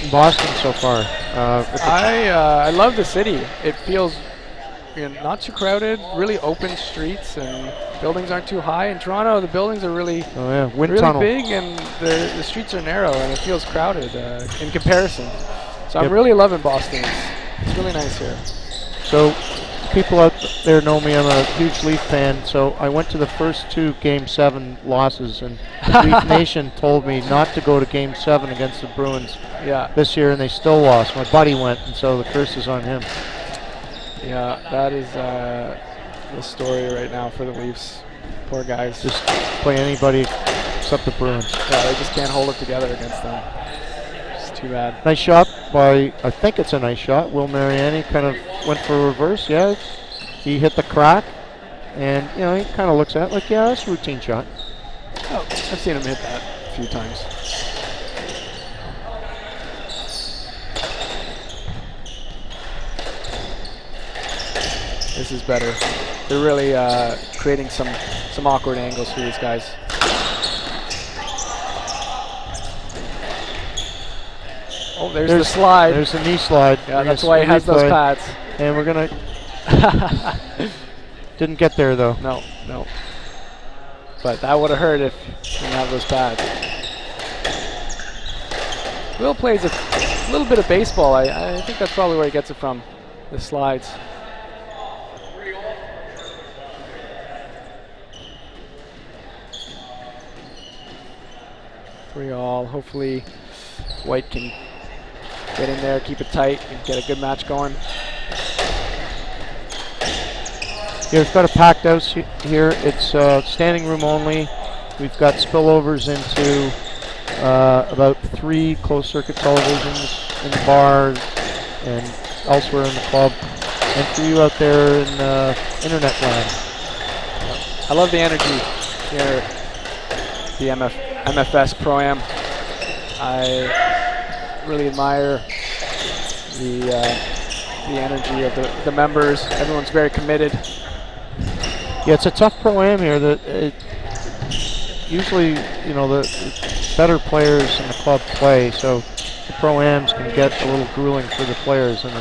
in Boston so far? I love the city. It feels not too crowded, really open streets, and buildings aren't too high. In Toronto, the buildings are really, Wind really tunnel. big, and the streets are narrow, and it feels crowded in comparison. So I'm really loving Boston. It's really nice here. So people out there know me. I'm a huge Leaf fan. So I went to the first 2 Game 7 losses, and Leaf Nation told me not to go to Game 7 against the Bruins this year, and they still lost. My buddy went, and so the curse is on him. Yeah, that is the story right now for the Leafs. Poor guys. Just play anybody except the Bruins. Yeah, they just can't hold it together against them. It's too bad. Nice shot by, I think it's a nice shot. Will Mariani kind of went for a reverse. Yeah, he hit the crack, and he kind of looks at it like, yeah, that's a routine shot. Oh, I've seen him hit that a few times. This is better. They're really creating some awkward angles for these guys. Oh, there's the slide. There's the knee slide. Yeah, that's why he has those pads. And we're gonna. Didn't get there though. No. But that would have hurt if he didn't have those pads. Will plays a little bit of baseball. I think that's probably where he gets it from. The slides. Hopefully White can get in there, keep it tight, and get a good match going. Yeah, we've got a packed house here. It's standing room only. We've got spillovers into about 3 closed circuit televisions in the bar and elsewhere in the club. And for you out there in internet land. I love the energy here at the MFS Pro-Am. I really admire the energy of the members. Everyone's very committed. Yeah, it's a tough Pro-Am here. Usually, the better players in the club play, so the Pro-Ams can get a little grueling for the players, and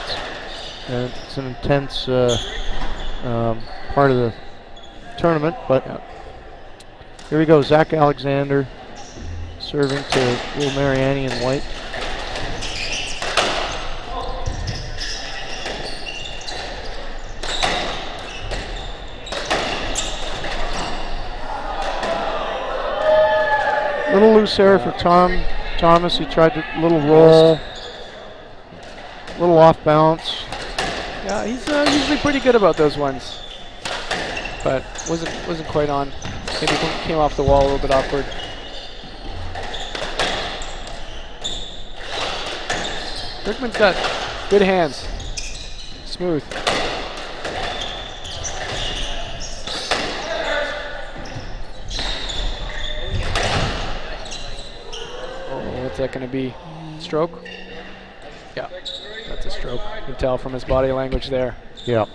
it's an intense part of the tournament. But here we go, Zach Alexander serving to Will Mariani and White. Little loose error for Thomas. He tried a little roll, little off balance. Yeah, he's usually pretty good about those ones, but wasn't quite on. Maybe came off the wall a little bit awkward. Brinkman's got good hands, smooth. What's that going to be? Stroke? Yeah, that's a stroke. You can tell from his body language there. Yeah.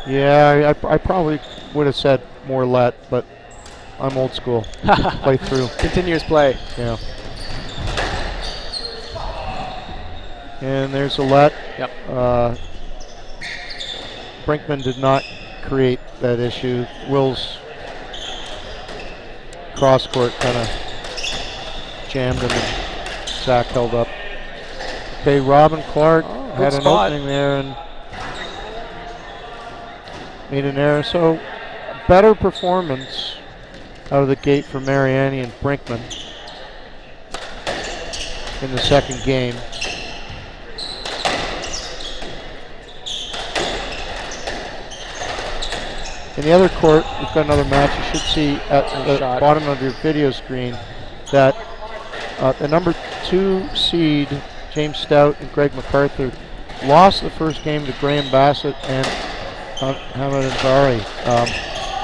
Yeah, I probably would have said more let, but I'm old school. Play through. Continuous play. Yeah. And there's a let. Yep. Brinkman did not create that issue. Will's cross court kind of jammed him, and Zach held up. Okay, Robin Clarke had an opening there and made an error. So better performance out of the gate for Mariani and Brinkman in the second game. In the other court, we've got another match. You should see at the bottom of your video screen that the number 2 seed, James Stout and Greg MacArthur, lost the first game to Graham Bassett and Hamid Ansari.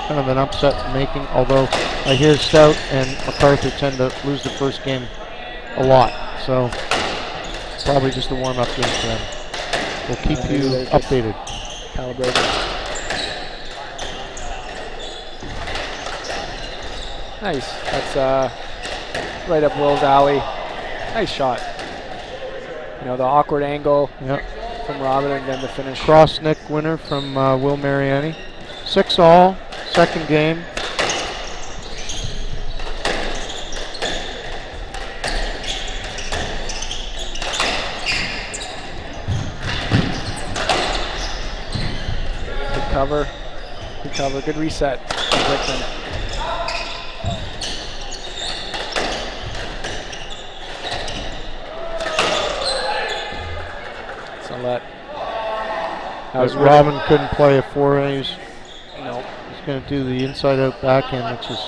Kind of an upset making, although I hear Stout and MacArthur tend to lose the first game a lot. So probably just a warm-up game for them. We'll keep you updated. Calibrated. Nice. That's right up Will's alley. Nice shot. You know, the awkward angle Yep. from Robin and then the finish. Cross Nick winner from Will Mariani. 6-all, second game. Good cover. Good cover. Good reset. Brinkman. So let. That was Robin couldn't play a forehand. He's Nope. going to do the inside-out backhand, which is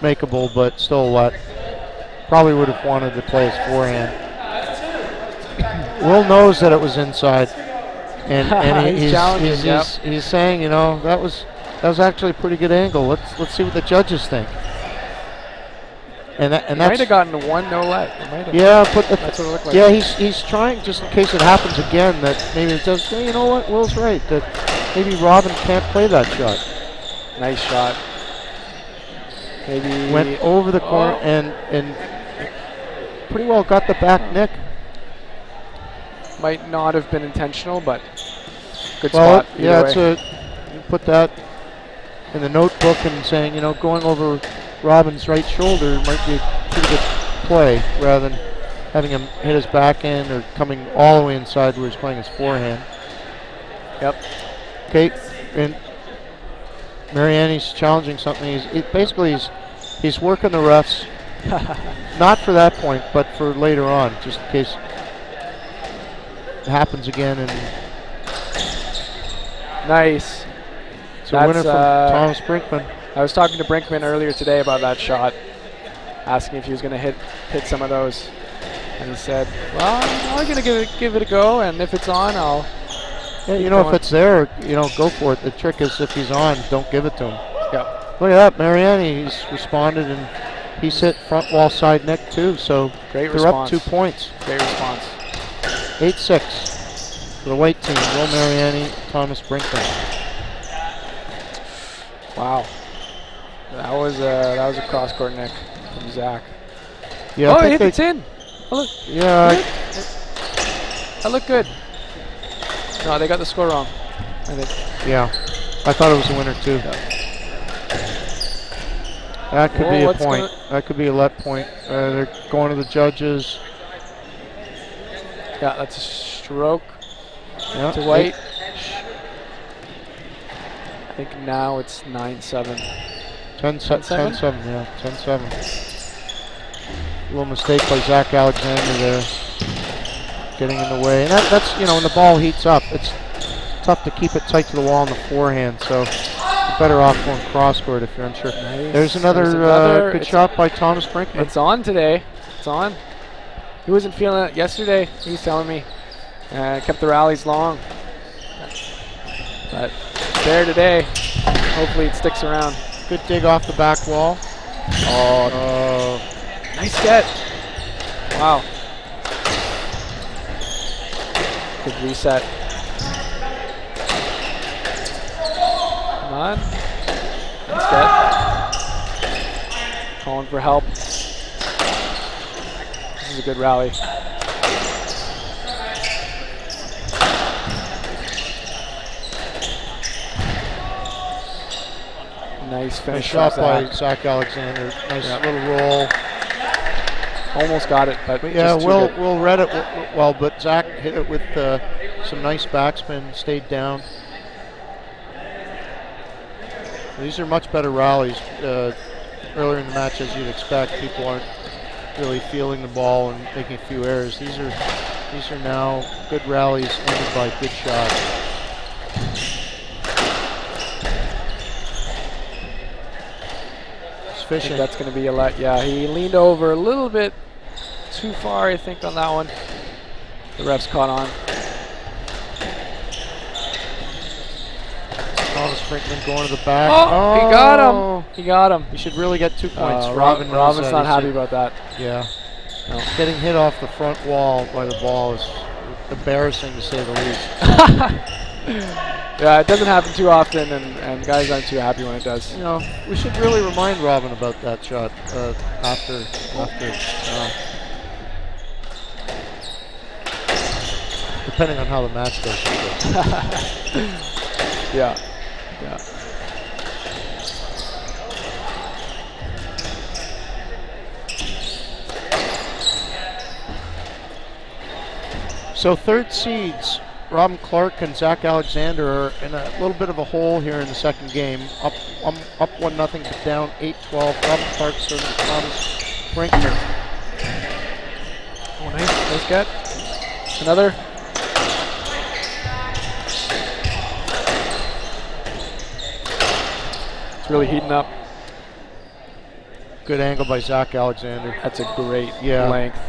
makeable, but still a lot. Probably would have wanted to play his forehand. Will knows that it was inside, and he's saying, you know, that was actually a pretty good angle. Let's see what the judges think. And that's might have gotten one no let. Yeah, but that's what it looked like. yeah, he's trying just in case it happens again that maybe it does. You know what? Will's right that maybe Robin can't play that shot. Nice shot. Maybe Went over the corner and pretty well got the back nick. Might not have been intentional, but good Well, spot. yeah, Either way. you put that in the notebook and saying, you know, going over Robin's right shoulder might be a pretty good play rather than having him hit his backhand or coming all the way inside where he's playing his forehand. Yep. Okay, and Mariani's challenging something. He's working the refs, not for that point, but for later on, just in case it happens again. And nice. it's a winner from Thomas Brinkman. I was talking to Brinkman earlier today about that shot, asking if he was going to hit some of those, and he said, "Well, I'm going to give it a go, and if it's on, I'll." Yeah, you know, if it's there, you know, go for it. The trick is if he's on, don't give it to him. Yep. Look at that, Mariani. He's responded, and he's hit front wall side neck too. So great they're response. up 2 points. Great response. 8-6 for the white team. Will Mariani, Thomas Brinkman. Wow. That was a cross court nick from Zach. Yeah, oh, he hit the tin. Oh, look. Yeah. That looked good. No, they got the score wrong, I think. Yeah. I thought it was a winner too. Yeah. That could be a point. That could be a let point. They're going to the judges. Yeah, that's a stroke Yeah. to white. I think now it's 9-7. 10-7, yeah, 10-7. A little mistake by Zach Alexander there, getting in the way. And that's, you know, when the ball heats up, it's tough to keep it tight to the wall on the forehand, so you're better off going cross-court if you're unsure. Nice. There's another good shot by Thomas Brinkman. It's on today. It's on. He wasn't feeling it yesterday, he was telling me. Kept the rallies long. But it's there today. Hopefully it sticks around. Good dig off the back wall. Oh, nice get. Wow. Good reset. Come on. Nice get. Calling for help. This is a good rally. Nice finish. Nice shot by Zach Alexander. Nice little roll. Almost got it, but yeah, just Will read it well, but Zach hit it with some nice backspin, stayed down. These are much better rallies earlier in the match, as you'd expect. People aren't really feeling the ball and making a few errors. These are now good rallies ended by good shots. I think that's going to be a let. Yeah, he leaned over a little bit too far, I think, on that one. The refs caught on. Thomas Brinkman going to the back. Oh, he got him. He got him. You should really get 2 points. Robin's not happy about that. Yeah. No. Getting hit off the front wall by the ball is embarrassing to say the least. Yeah, it doesn't happen too often, and guys aren't too happy when it does. You know, we should really remind Robin about that shot after. depending on how the match goes. Yeah. Yeah. So third seeds, Robin Clarke and Zach Alexander, are in a little bit of a hole here in the second game. Up 1-0, but down 8-12. Robin Clarke serving to Thomas Brinkman. Oh, nice. Nice get. Another. It's really heating up. Good angle by Zach Alexander. That's a great length.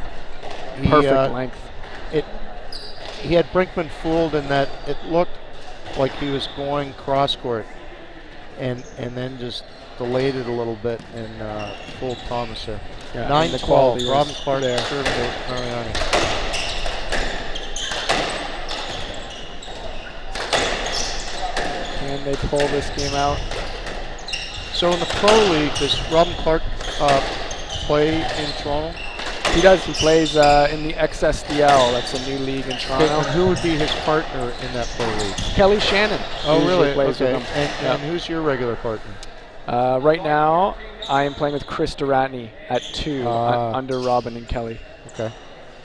He, Perfect length. He had Brinkman fooled in that it looked like he was going cross court, and then just delayed it a little bit and fooled Thomas there. Yeah, 9-12. Robin Clarke there serving to Mariani. Can they pull this game out? So in the Pro League, does Robin Clarke play in Toronto? He does. He plays in the XSDL. That's a new league in Toronto. And who would be his partner in that Pro League? Kelly Shannon. Oh, really? Plays Okay. with him. And who's your regular partner? Right now, I am playing with Chris Duratney at 2, under Robin and Kelly. Okay.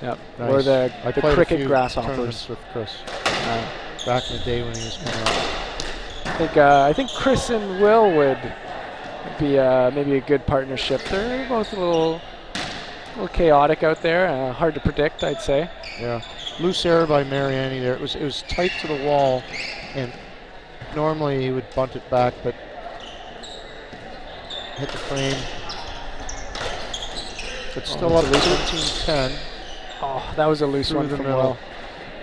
Yep. Nice. We're the played a cricket few grasshoppers. tournaments with Chris back in the day when he was coming up. I think Chris and Will would be maybe a good partnership. They're both a little chaotic out there, hard to predict, I'd say. Yeah, loose error by Mariani there. It was tight to the wall, and normally he would bunt it back, but hit the frame. But still up 13-10. Oh, that was a loose one from Will.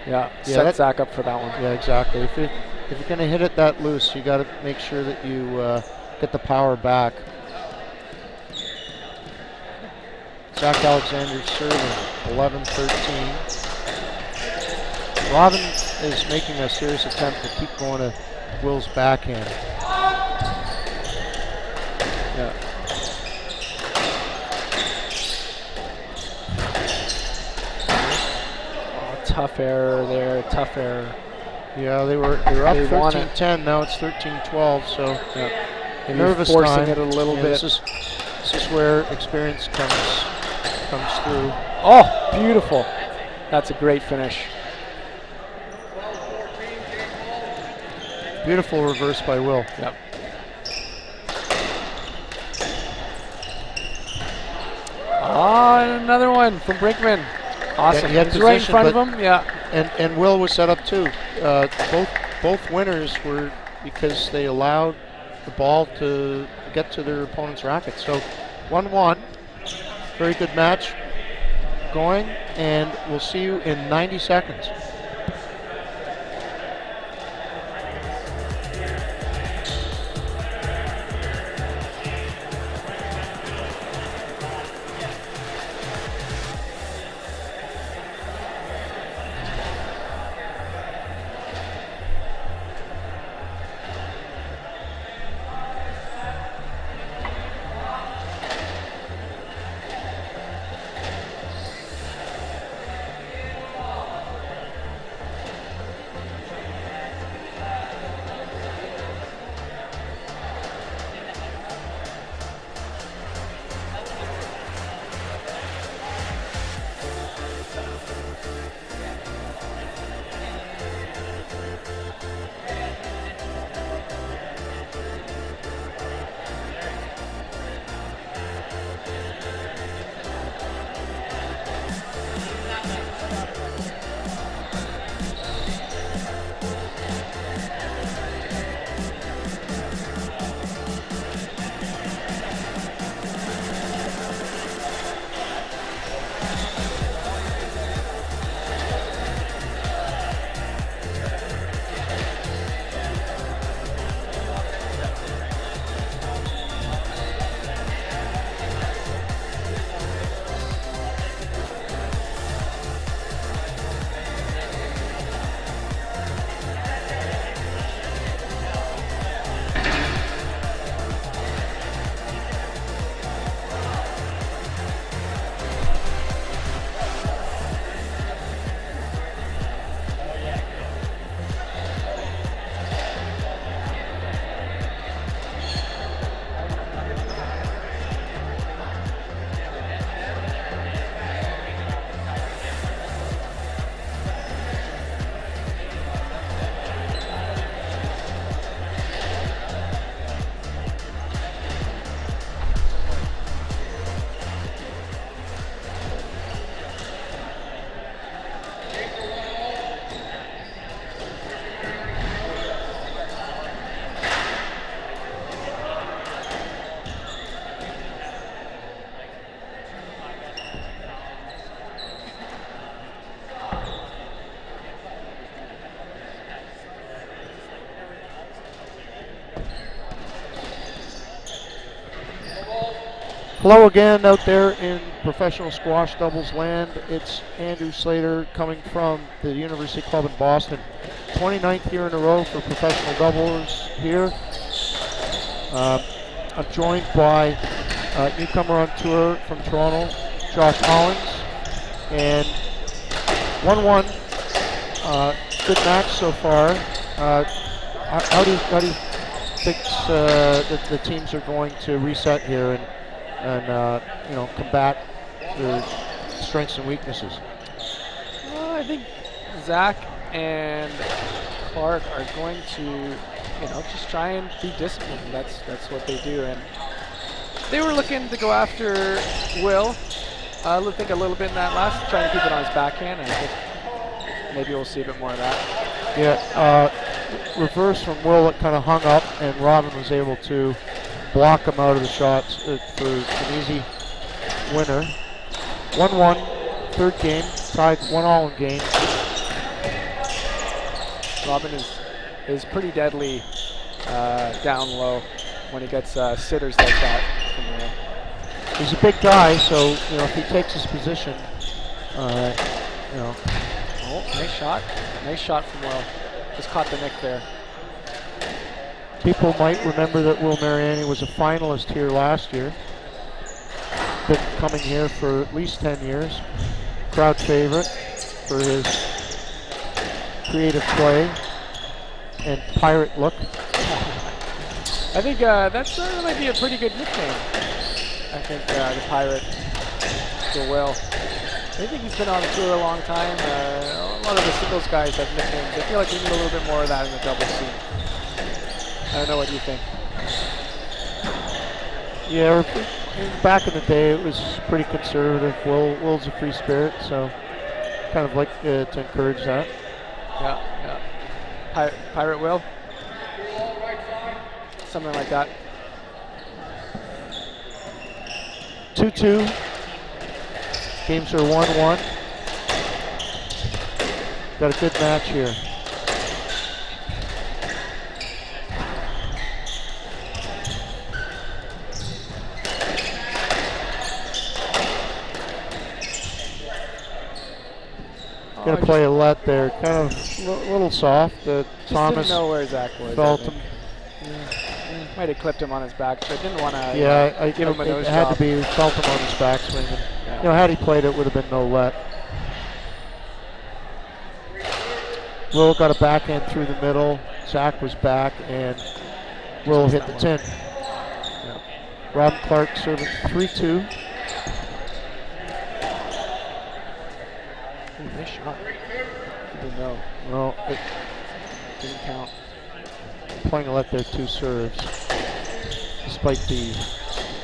Yeah, set Zach up for that one. Yeah, exactly. If you're going to hit it that loose, you got to make sure that you get the power back. Zach Alexander serving 11-13. Robin is making a serious attempt to keep going to Will's backhand. Yeah. Oh, tough error there. Tough error. Yeah, they were up 13-10. Now it's 13-12. So nervous forcing time. it a little bit. This is where experience comes through. Oh, beautiful. That's a great finish. Beautiful reverse by Will. Yep. Another one from Brinkman. Awesome. He had He's right in position, front of him. Yeah. And Will was set up too. Both winners were because they allowed the ball to get to their opponent's racket. So 1-1. Very good match going, and we'll see you in 90 seconds. Hello again out there in professional squash doubles land. It's Andrew Slater coming from the University Club in Boston. 29th year in a row for professional doubles here. I'm joined by a newcomer on tour from Toronto, Josh Collins, and 1-1. Good match so far. How do you think that the teams are going to reset here and combat their strengths and weaknesses? I think Zach and Clarke are going to, just try and be disciplined. That's what they do. And they were looking to go after Will. I think a little bit in that last, trying to keep it on his backhand. And I think maybe we'll see a bit more of that. Yeah, reverse from Will that kind of hung up, and Robin was able to block him out of the shots for an easy winner. 1-1, third game, tied 1-all in game. Robin is pretty deadly down low when he gets sitters like that from Will. He's a big guy, so if he takes his position, Oh, nice shot! Nice shot from Will. Just caught the nick there. People might remember that Will Mariani was a finalist here last year. Been coming here for at least 10 years. Crowd favorite for his creative play and pirate look. I think that might be a pretty good nickname. I think the pirate for Will. I think he's been on the tour a long time. A lot of the singles guys have nicknames. I feel like we need a little bit more of that in the doubles scene. I don't know what you think. Yeah, back in the day it was pretty conservative. Will's a free spirit, so kind of like to encourage that. Yeah. Pirate Will? Something like that. 2-2. Games are 1-1. Got a good match here. Gonna play a let there, kind of a little soft. Thomas didn't know where Zach was. felt him. Might have clipped him on his back, so I didn't want to give him a nose It had drop. to be, felt him on his backswing. And, had he played it, would have been no let. Will got a backhand through the middle. Zach was back, and Will hit the tin. Yeah. Rob Clarke serving 3-2. Nice shot. Didn't know. Well, it Didn't count. playing a let there, 2 serves, despite the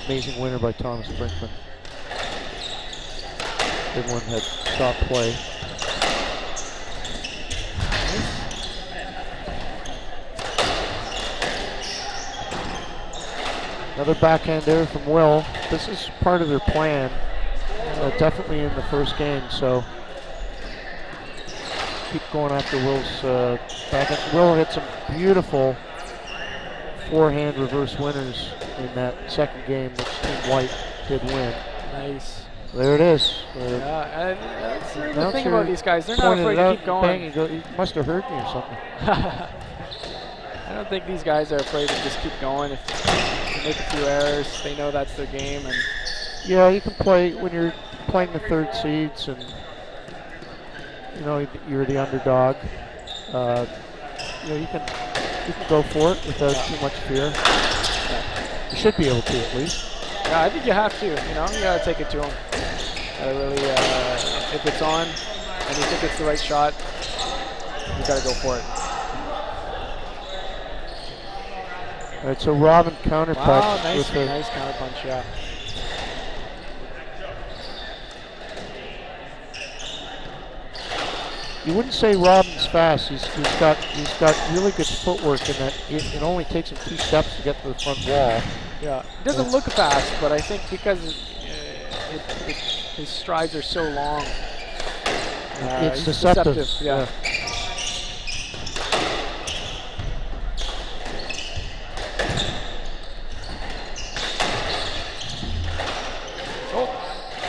amazing winner by Thomas Brinkman. Everyone had stop play. Another backhand there from Will. This is part of their plan, definitely in the first game, so keep going after Will's backhand. Will hit some beautiful forehand reverse winners in that second game, which Team White did win. Nice. There it is. That's the thing about these guys. They're not afraid to keep going. He must have heard me or something. I don't think these guys are afraid to just keep going. If they make a few errors, they know that's their game. And yeah, you can play when you're playing the third seeds, and you're the underdog. You can go for it without too much fear. You should be able to, at least. Yeah, I think you have to. You gotta take it to them. Really, if it's on and you think it's the right shot, you gotta go for it. All right, so Robin counterpunch. Wow, nice counterpunch, yeah. You wouldn't say Robin's fast. He's got really good footwork in that it only takes him 2 steps to get to the front wall. Yeah, it doesn't look fast, but I think because his strides are so long, it's deceptive. Yeah.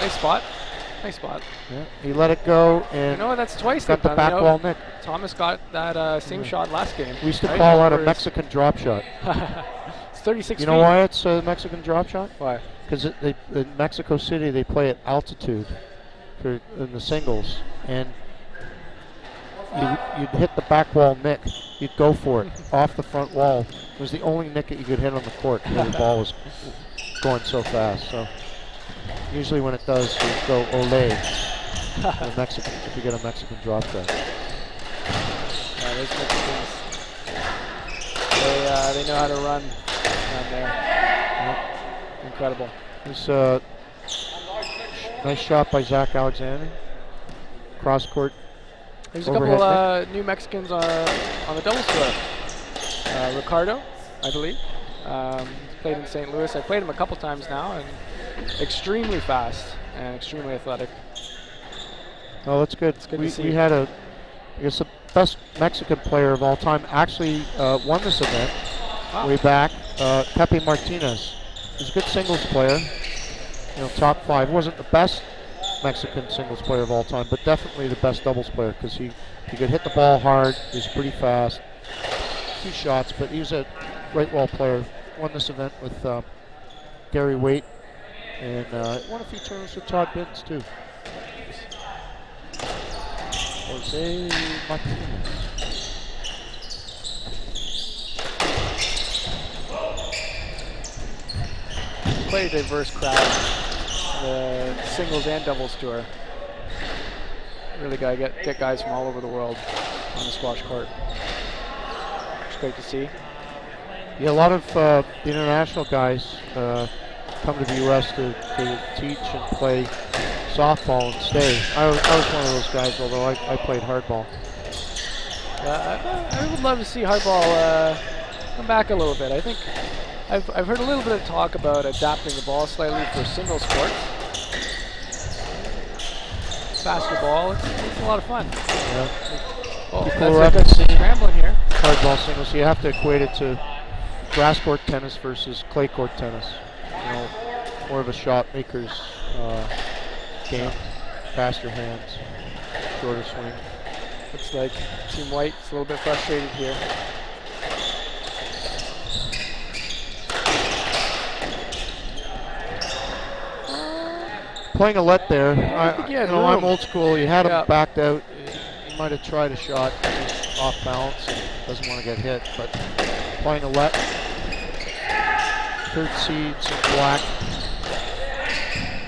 Nice spot. Nice spot. Yeah, he let it go and You know, that's twice got the they've back done, wall nick. Thomas got that same shot last game. We used to right? call that a Over his- Mexican drop shot. It's 36 You feet. know why it's a Mexican drop shot? Why? Because in Mexico City they play at altitude in the singles, and you'd hit the back wall nick. You'd go for it off the front wall. It was the only nick that you could hit on the court because the ball was going so fast. So usually when it does, you go ole. The Mexican, if you get a Mexican drop shot. Yeah, those Mexicans, they know how to run down there. Yep. Incredible. It's a nice shot by Zach Alexander. Cross court. There's a couple new Mexicans on the doubles tour. Ricardo, I believe, played in St. Louis. I played him a couple times now, and extremely fast and extremely athletic. Oh, that's good. It's good to see. We had I guess the best Mexican player of all time actually won this event way back. Pepe Martinez. He's a good singles player. You know, top 5. Wasn't the best Mexican singles player of all time, but definitely the best doubles player because he could hit the ball hard. He's pretty fast. 2 shots, but he was a right wall player. Won this event with Gary Waite, and won a few tournaments with Todd Bins too. Jose Martinez. Quite a diverse crowd, the singles and doubles tour. Really gotta get guys from all over the world on the squash court. It's great to see. Yeah, a lot of the international guys come to the U.S. to teach and play softball and stay. I was one of those guys, although I played hardball. I would love to see hardball come back a little bit. I think I've heard a little bit of talk about adapting the ball slightly for single sports. Faster ball, it's a lot of fun. Yeah. Oh, People that's haven't seen scrambling here. hardball singles, so you have to equate it to grass court tennis versus clay court tennis. You know, more of a shot maker's game, faster hands, shorter swing. Looks like Team White's a little bit frustrated here. Playing a let there. I'm old school. You had him backed out. He might have tried a shot. He's off balance and doesn't want to get hit. But playing a let. Third seeds in black.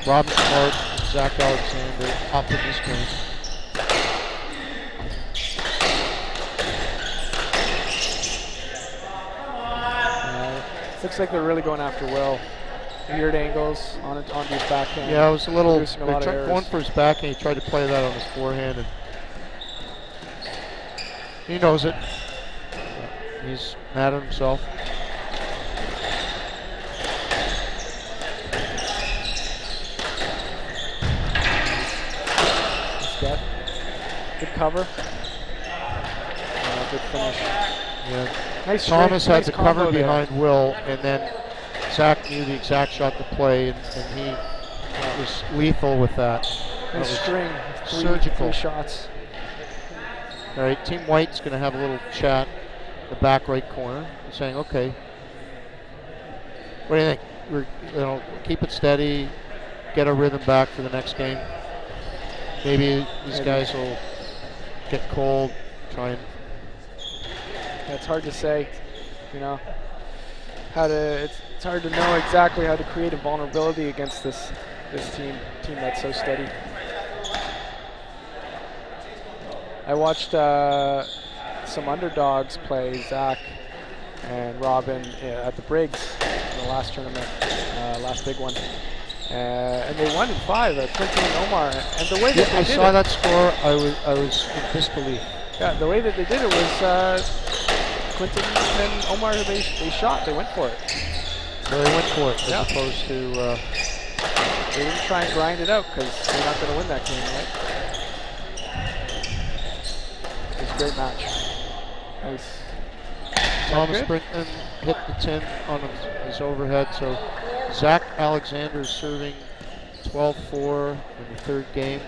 Robin Clarke, Zach Alexander up in this game. Looks like they're really going after Will. Weird angles onto his backhand. Yeah, it was a little. Going for his backhand. He tried to play that on his forehand, and he knows it. He's mad at himself. He's got good cover. Good finish. Yeah. Nice. Thomas had the cover there behind Will, and then Zach knew the exact shot to play, and he was lethal with that. Nice string. Surgical. 3 shots. All right, Team White's going to have a little chat in the back right corner. He's saying, okay, what do you think? Keep it steady, get a rhythm back for the next game. Maybe these guys will get cold, try and... Yeah, it's hard to say, you know, it's hard to know exactly how to create a vulnerability against this team that's so steady. I watched some underdogs play, Zach and Robin, at the Briggs in the last tournament, last big one. And they won in 5, Clinton and Omar. And the way that they I did saw that score, I was in disbelief. Yeah, the way that they did it was Clinton and Omar, they shot, they went for it. So they went for it as opposed to... they didn't try and grind it out because they're not going to win that game, right? It was a great match. Nice. Thomas Brinkman hit the tin on his overhead, so Zach Alexander serving 12-4 in the third game.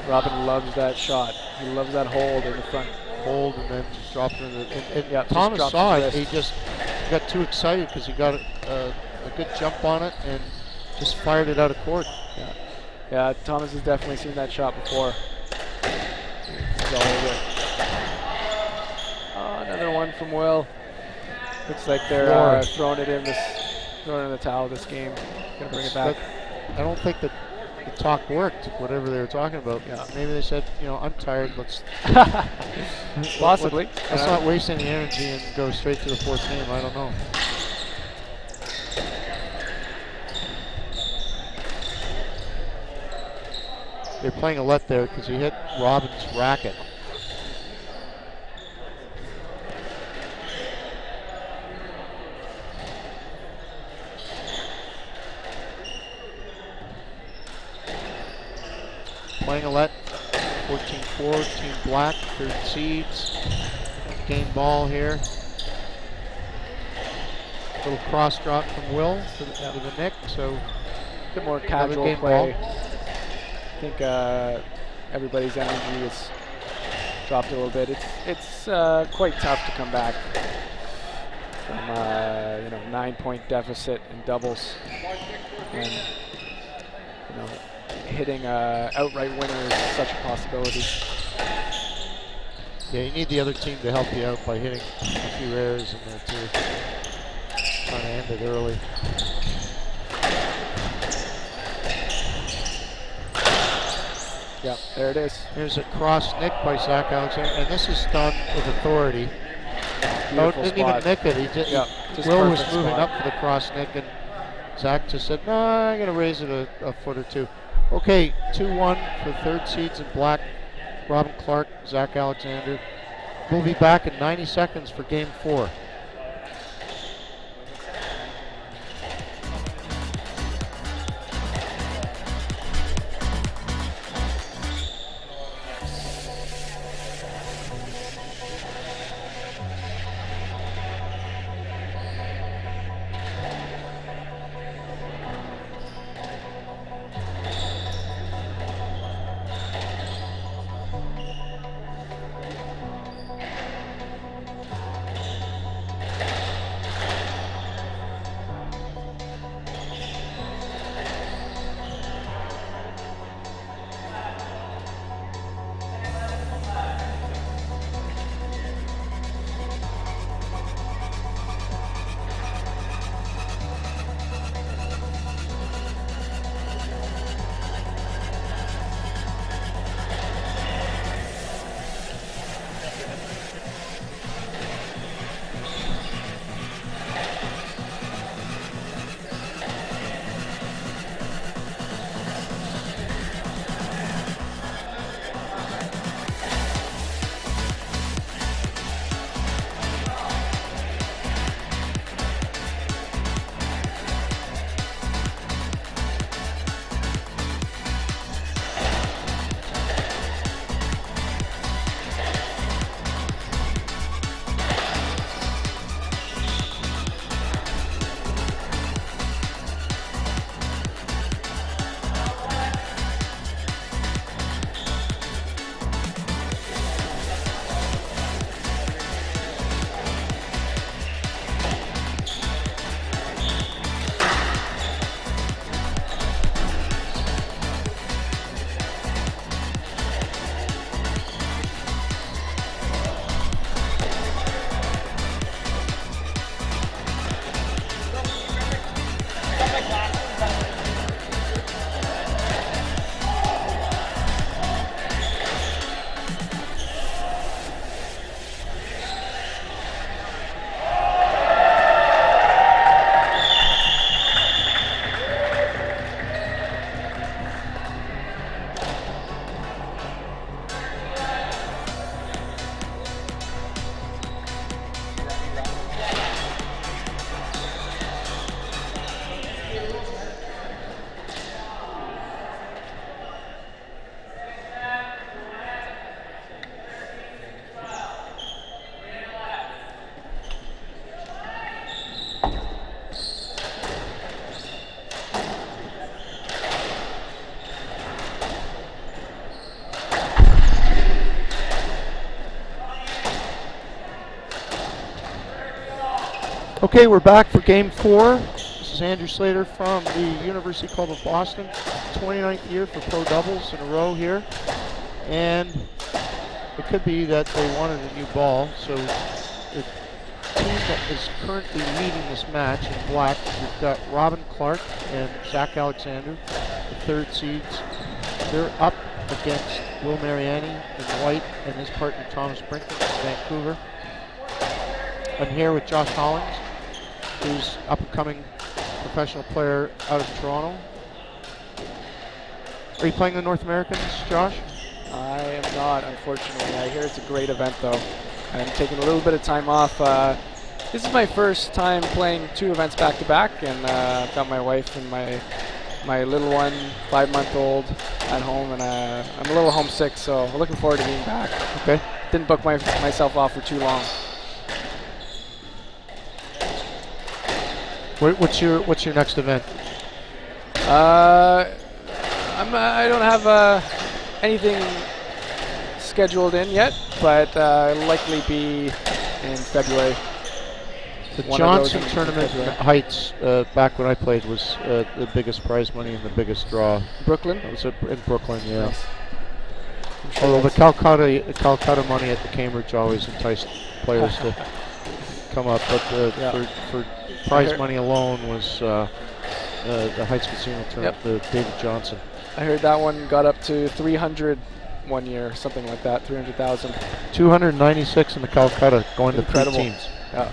Robin loves that shot. He loves that hold in the front. Hold and then drop it in the. And Yeah, Thomas just saw drops it. his He just got too excited because he got a good jump on it and just fired it out of court. Yeah, Thomas has definitely seen that shot before. He's all over it. Oh, another one from Will. Looks like they're throwing it in the towel this game. Gonna bring it back. I don't think that the talk worked, whatever they were talking about. Yeah. Maybe they said, I'm tired. Let's Possibly. Let's not waste any energy and go straight to the fourth game. I don't know. They're playing a let there because he hit Robin's racket. Playing a let, 14-4, Team Black, third seeds. Game ball here. Little cross drop from Will to the Nick, so a bit more casual play. I think everybody's energy is dropped a little bit. It's quite tough to come back from 9-point deficit in doubles, and hitting a outright winner is such a possibility. Yeah, you need the other team to help you out by hitting a few errors in there too. Trying to end it early. Yep, there it is. Here's a cross nick by Zach Alexander, and this is done with authority. Beautiful Didn't spot. even nick it. He did. Yep, Will was moving up for the cross nick, and Zach just said, "No, I'm going to raise it a foot or two." Okay, 2-1 for third seeds in Black. Robin Clarke, Zach Alexander. We'll be back in 90 seconds for Game 4. Okay, we're back for game 4. This is Andrew Slater from the University Club of Boston. 29th year for pro doubles in a row here. And it could be that they wanted a new ball. So the team that is currently leading this match in black, we've got Robin Clarke and Zach Alexander, the third seeds. They're up against Will Mariani in white and his partner Thomas Brinkman from Vancouver. I'm here with Josh Hollings, who's up-and-coming professional player out of Toronto. Are you playing the North Americans, Josh? I am not, unfortunately. I hear it's a great event, though. I'm taking a little bit of time off. This is my first time playing 2 events back-to-back, and I've got my wife and my little one, 5-month-old, at home, and I'm a little homesick, so I'm looking forward to being back. Okay. Didn't book myself off for too long. What's your next event? I don't have anything scheduled in yet, but it'll likely be in February. The Johnson tournament at Heights, back when I played, was the biggest prize money and the biggest draw. Brooklyn? It was in Brooklyn, yeah. Nice. Although the Calcutta money at the Cambridge always enticed players to come up, but for prize money alone was the Heights Casino tournament, the David Johnson. I heard that one got up to 300 one year, something like that, 300,000. 296 in the Calcutta, going Incredible. to 3 teams. Yeah.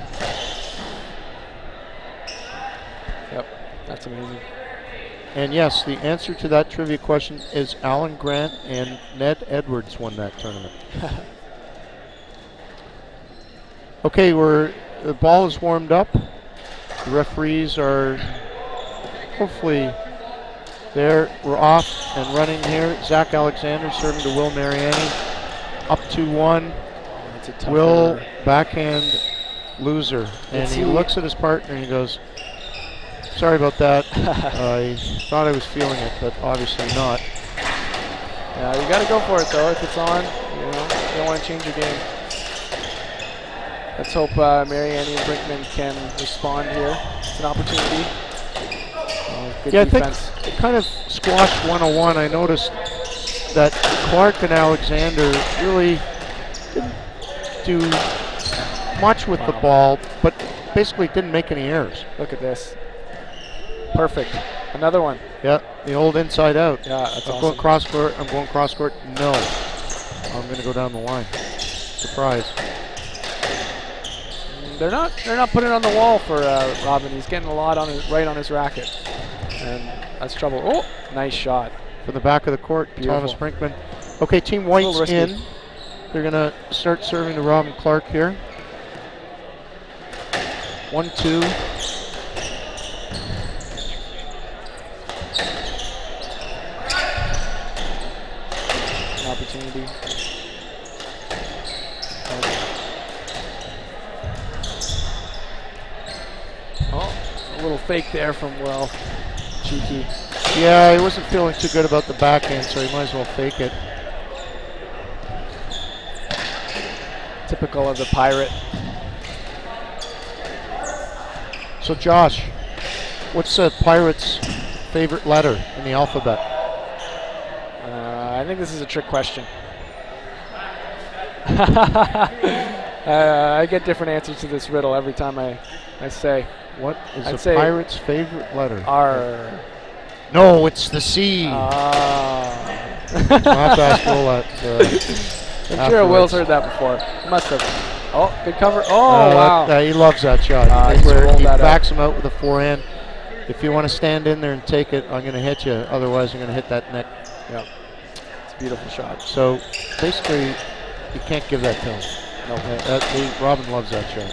Yep, that's amazing. And yes, the answer to that trivia question is Alan Grant and Ned Edwards won that tournament. Okay, the ball is warmed up. The referees are hopefully there. We're off and running here. Zach Alexander serving to Will Mariani. Up 2-1. Will backhand loser. And he looks at his partner and he goes, "Sorry about that. I thought I was feeling it, but obviously not." Yeah, you got to go for it though. If it's on, you don't want to change your game. Let's hope Mariani and Brinkman can respond here. It's an opportunity. Good defense. I think it kind of squashed 101. I noticed that Clarke and Alexander really didn't do much with the ball, but basically didn't make any errors. Look at this. Perfect. Another one. Yeah, the old inside out. Yeah, that's awesome. Going cross court. I'm going cross court. No. I'm going to go down the line. Surprise. They're not putting it on the wall for Robin. He's getting a lot right on his racket, and that's trouble. Oh, nice shot from the back of the court. Beautiful. Thomas Brinkman. Okay, Team White's in. They're going to start serving to Robin Clarke here. 1-2. An opportunity. A little fake there from Will. Cheeky. Yeah, he wasn't feeling too good about the backhand, so he might as well fake it. Typical of the Pirate. So Josh, what's the Pirate's favorite letter in the alphabet? I think this is a trick question. I get different answers to this riddle every time I say. What is a Pirate's favorite letter? R. No, it's the C. I'll have to ask Will that. I'm sure Will's heard that before. Must have. Oh, good cover. Oh, wow. He loves that shot. He backs him out with a forehand. If you want to stand in there and take it, I'm going to hit you. Otherwise, I'm going to hit that neck. Yeah. It's a beautiful shot. So, basically, you can't give that to him. No. Robin loves that shot.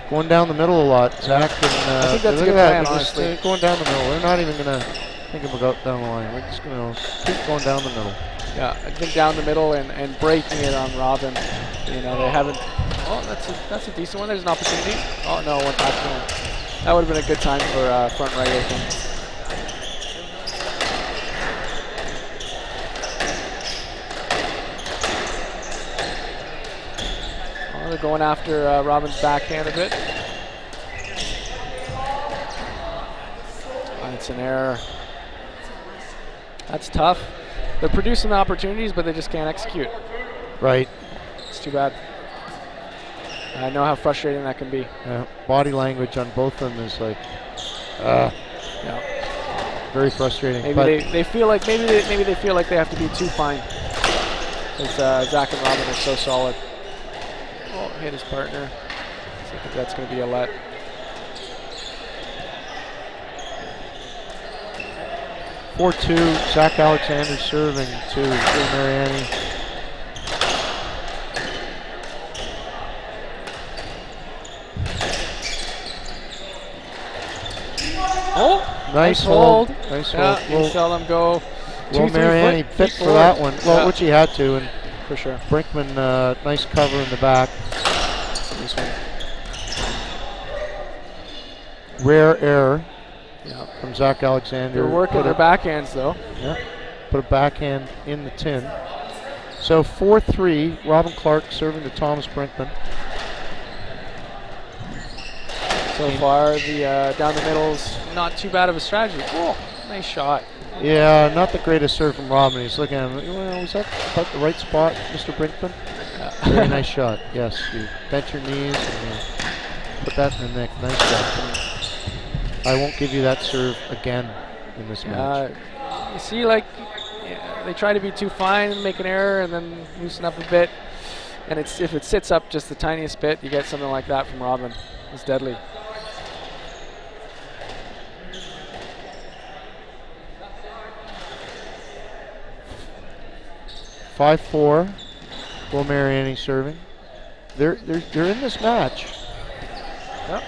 Going down the middle a lot, Zach. And, I think that's a good plan, honestly. Just, going down the middle. We're not even going to think about down the line. We're just going to keep going down the middle. Yeah, I think down the middle and breaking it on Robin. You know, they haven't. Oh, that's a decent one. There's an opportunity. Oh no, went back to him. That would have been a good time for front right open. They're going after Robin's backhand a bit. It's an error. That's tough. They're producing the opportunities, but they just can't execute. Right. It's too bad. I know how frustrating that can be. Yeah. Body language on both of them is like, yeah, very frustrating. Maybe they feel like maybe they feel like they have to be too fine. Because Zach and Robin are so solid. Oh, hit his partner. So I think that's going to be a let. (4-2). Zach Alexander serving to Will Mariani. Oh, nice hold. Nice yeah, hold. You saw them go. Will Mariani fit for that one. Well, yeah. which he had to, and for sure. Brinkman, nice cover in the back. This one. Rare error. Yeah. From Zach Alexander. They're working their backhands though. Yeah. Put a backhand in the tin. So 4-3. Robin Clarke serving to Thomas Brinkman. So far, the down the middle's not too bad of a strategy. Oh, nice shot. Yeah, not the greatest serve from Robin. He's looking at him. Well, was that about the right spot, Mr. Brinkman? Yeah. Very nice shot. Yes, you bent your knees and put that in the neck. Nice shot. I won't give you that serve again in this match. You see, like, they try to be too fine and make an error and then loosen up a bit. And if it sits up just the tiniest bit, you get something like that from Robin. It's deadly. (5-4). Will Mariani serving. They're in this match. Yep.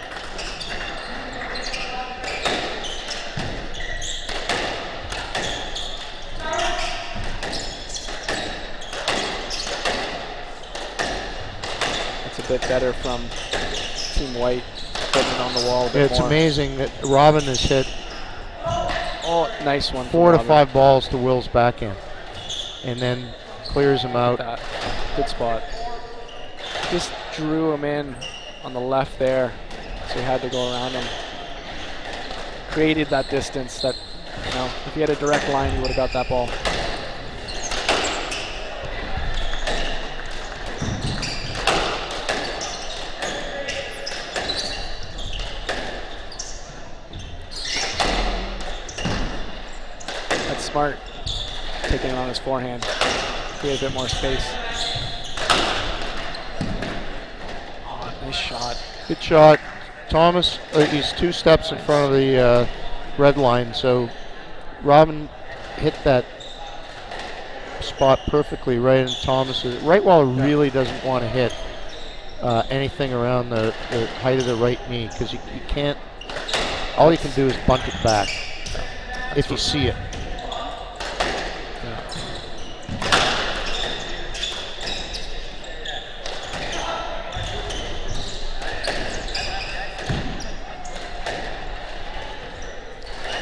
That's a bit better from Team White, putting it on the wall a bit It's more. amazing that Robin has hit nice one. 4 to 5 balls to Will's backhand, and then clears him out. Good spot. Just drew him in on the left there, so he had to go around him. Created that distance that, if he had a direct line, he would have got that ball. That's smart, taking it on his forehand. Create a bit more space. Oh, nice shot. Good shot. Thomas, he's 2 steps in front of the red line, so Robin hit that spot perfectly right in Thomas's, right while he really doesn't want to hit anything around the height of the right knee, because you can't, all you can do is bunt it back if you see it.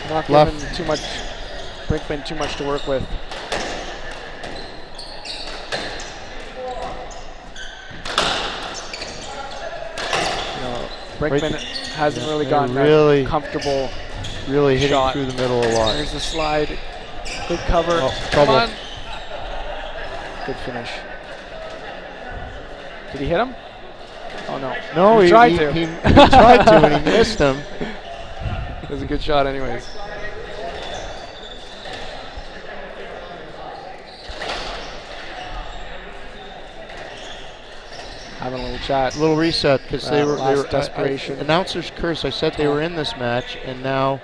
Not giving Brinkman too much to work with. Brinkman hasn't really gotten that comfortable hitting shot through the middle a lot. There's the slide. Good cover. Oh, Come on. Good finish. Did he hit him? Oh, no. No, he tried to. He tried to, and he missed him. It was a good shot anyways. Having a little chat. A little reset, because they were desperation. Announcer's curse. I said they were in this match, and now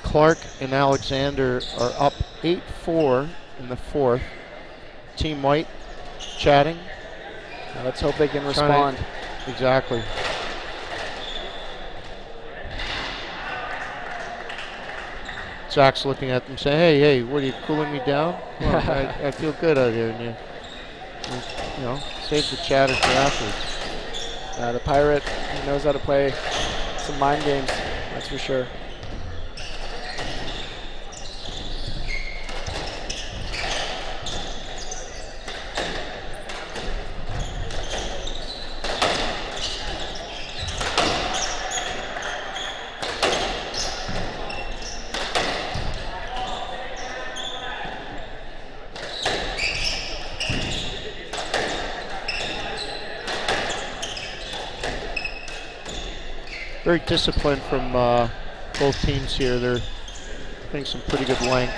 Clarke and Alexander are up 8-4 in the 4th. Team White chatting. Now let's hope they can respond. Exactly. Zach's looking at them saying, hey, what are you, cooling me down? Well, I feel good out here. And you save the chatter for afterwards. The Pirate, he knows how to play some mind games, that's for sure. very disciplined from both teams here. They're putting some pretty good length.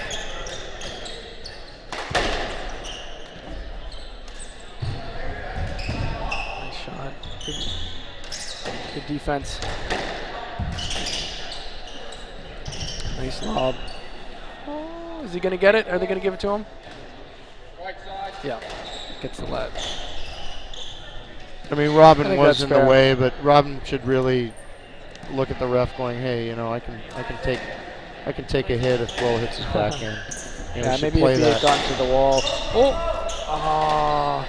Nice shot. Good defense. Nice lob. Oh, is he going to get it? Are they going to give it to him? Right side. Yeah. Gets the let. I mean, Robin think was that's in the fair. way, but Robin should really look at the ref, going, "Hey, you know, I can take a hit if Will hits his backhand." You know, Yeah, should maybe play if he that. had gotten to the wall. Oh,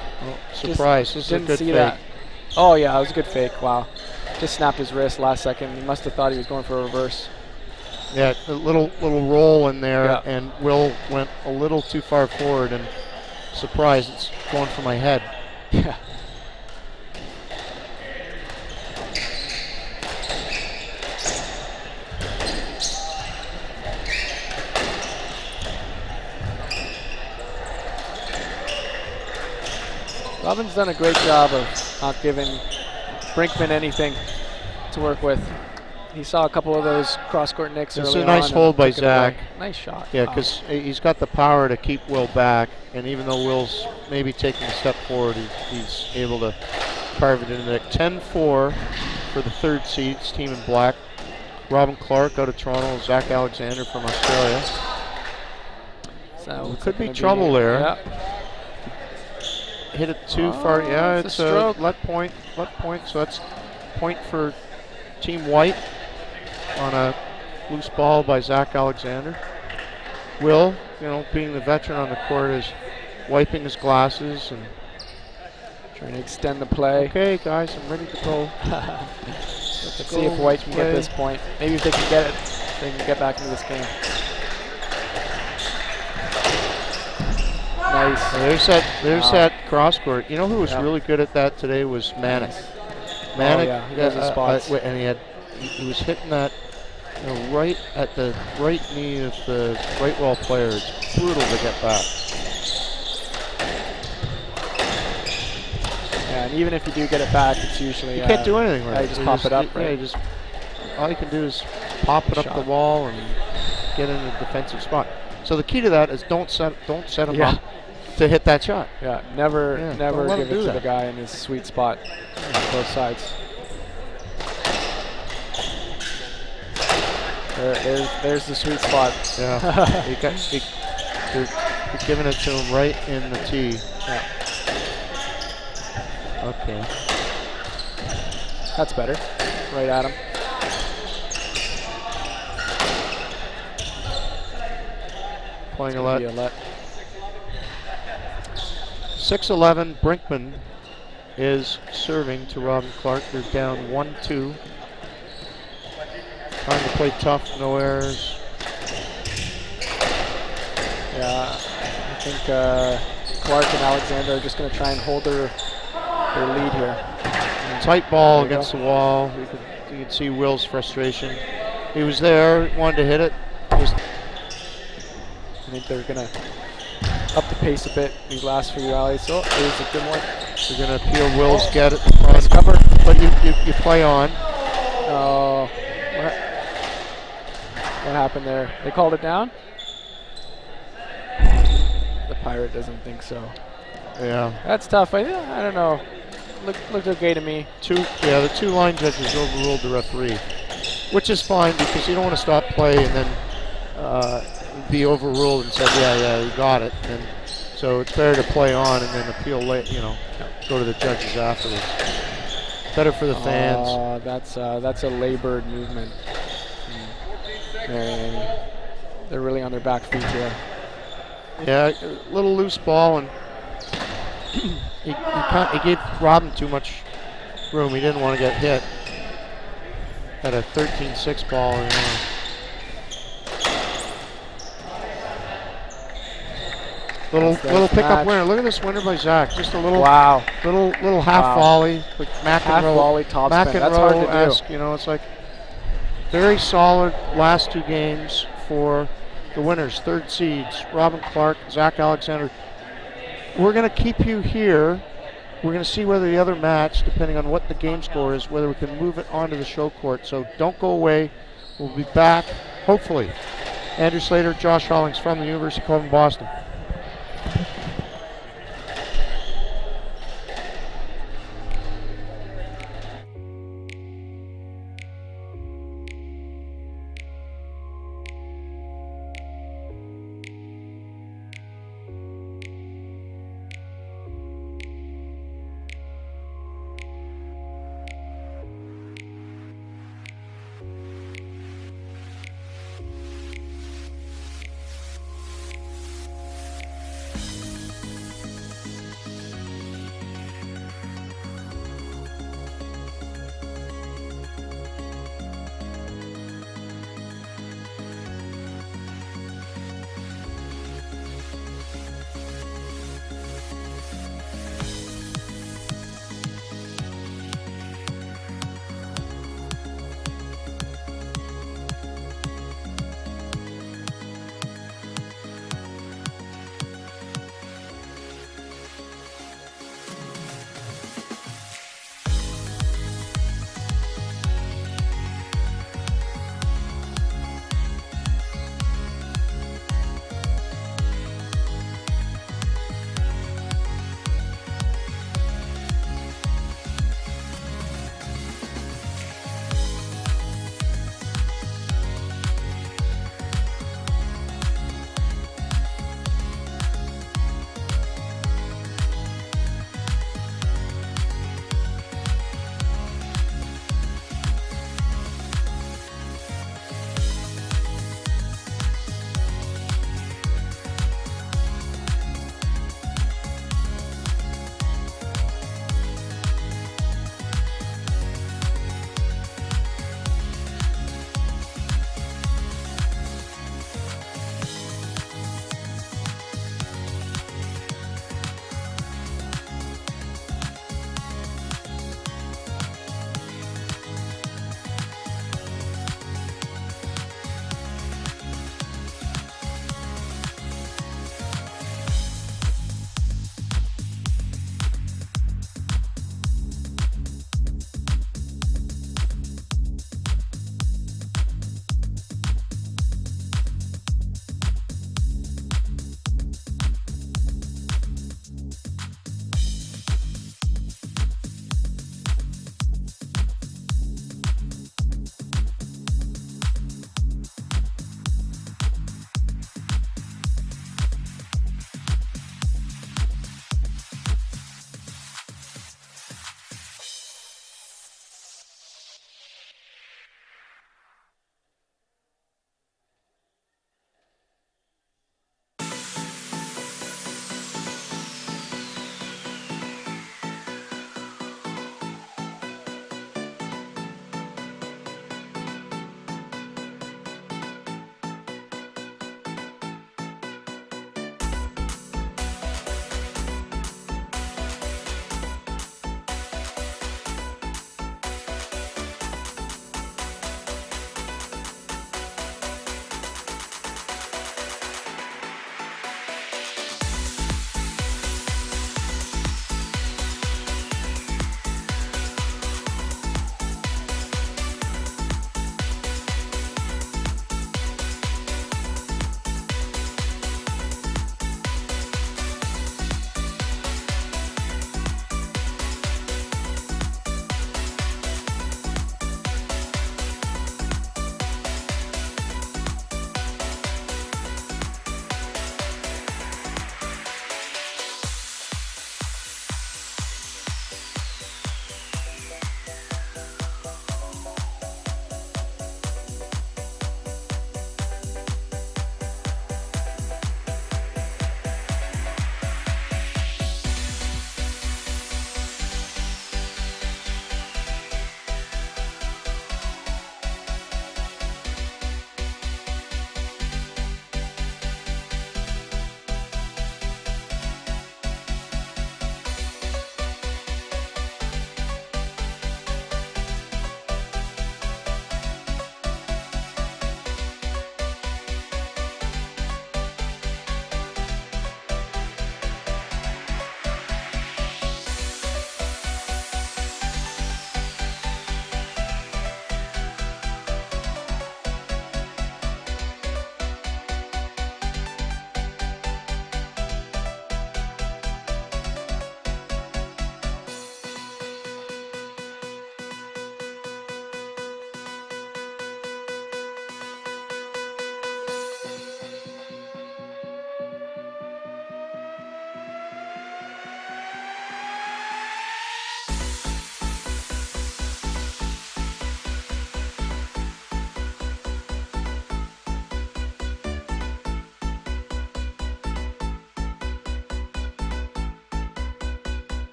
Surprise! This is a didn't good see fake. that. Oh yeah, it was a good fake. Wow, just snapped his wrist last second. He must have thought he was going for a reverse. Yeah, a little roll in there, Yeah. and Will went a little too far forward, and surprise, it's going for my head. Yeah. Robin's done a great job of not giving Brinkman anything to work with. He saw a couple of those cross-court nicks It's early a nice on hold and by took it away. Zach. Nice shot. Yeah, Wow. because he's got the power to keep Will back, and even though Will's maybe taking a step forward, he's able to carve it in there. 10-4 for the third seeds, team in black. Robin Clarke out of Toronto, Zach Alexander from Australia. So Could be trouble there. Yeah. Hit it too Oh, far. Yeah, it's a it's stroke. let point. So that's point for Team White on a loose ball by Zach Alexander. Will, you know, being the veteran on the court, is wiping his glasses and Trying to extend the play. okay, guys, I'm ready to go. Let's see if White can get this point. Maybe if they can get it, they can get back into this game. Nice. There's that cross court. You know who was Yeah. really good at that today was Manic. Manic, yeah, he does his spots. and he was hitting that, you know, right at the right knee of the right wall player. It's brutal to get back. Yeah, and even if you do get it back, it's usually You can't do anything with yeah, it. you just pop it up, Yeah, right? you just all you can do is pop it up the Shot. wall and get in a defensive spot. So the key to that is don't set him Yeah. up to hit that shot. Yeah, never Yeah, never don't let give him it do to the that. guy in his sweet spot on both sides. There's the sweet spot. Yeah, they're giving it to him right in the tee. Yeah, Okay. that's better. Right at him. Playing a Gonna lot. be a let. 6-11, Brinkman is serving to Robin Clarke. They're down 1-2. Trying to play tough, no errors. Yeah, I think Clarke and Alexander are just going to try and hold their lead here. Tight ball There you against the wall. You could see Will's frustration. He was there, wanted to hit it. Just I think they're going to up the pace a bit these last few rallies. Oh, there's a good one. they're going to appeal Will's get at the front. Nice cover. But you play on. Oh, what happened there? They called it down? The Pirate doesn't think so. Yeah. That's tough. I don't know. Looked okay to me. The two line judges overruled the referee, which is fine because you don't want to stop play and then be overruled and said, yeah, you got it. And so it's better to play on and then appeal late, go to the judges afterwards. Better for the fans. That's a labored movement. Mariani. They're really on their back feet here. Yeah, a little loose ball, and he gave Robin too much room. He didn't want to get hit. Had a 13-6 ball. Little pickup match. winner. Look at this winner by Zach. Just a little Wow. little half Wow. volley, like Half volley top spin. That's hard to do. It's like very solid last two games for the winners, third seeds, Robin Clarke, Zach Alexander. We're going to keep you here we're going to see whether the other match, depending on what the game score is, whether we can move it onto the show court. So don't go away. We'll be back, hopefully. Andrew Slater, Josh Hollings from the University of Colman, Boston.